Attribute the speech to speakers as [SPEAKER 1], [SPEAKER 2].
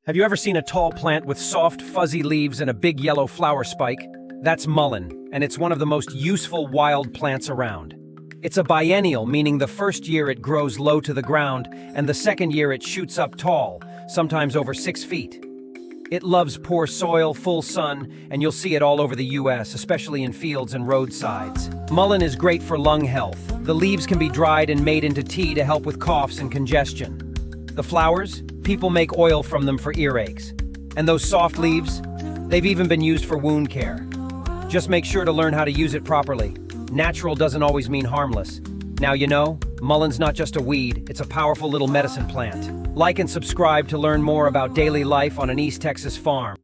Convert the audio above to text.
[SPEAKER 1] Have you ever seen a tall plant with soft, fuzzy leaves and a big yellow flower spike? That's mullein, and it's one of the most useful wild plants around. It's a biennial, meaning the first year it grows low to the ground, and the second year it shoots up tall, sometimes over 6 feet. It loves poor soil, full sun, and you'll see it all over the US, especially in fields and roadsides. Mullein is great for lung health. The leaves can be dried and made into tea to help with coughs and congestion. The flowers? People make oil from them for earaches. And those soft leaves? They've even been used for wound care. Just make sure to learn how to use it properly. Natural doesn't always mean harmless. Now you know, mullein's not just a weed, it's a powerful little medicine plant. Like and subscribe to learn more about daily life on an East Texas farm.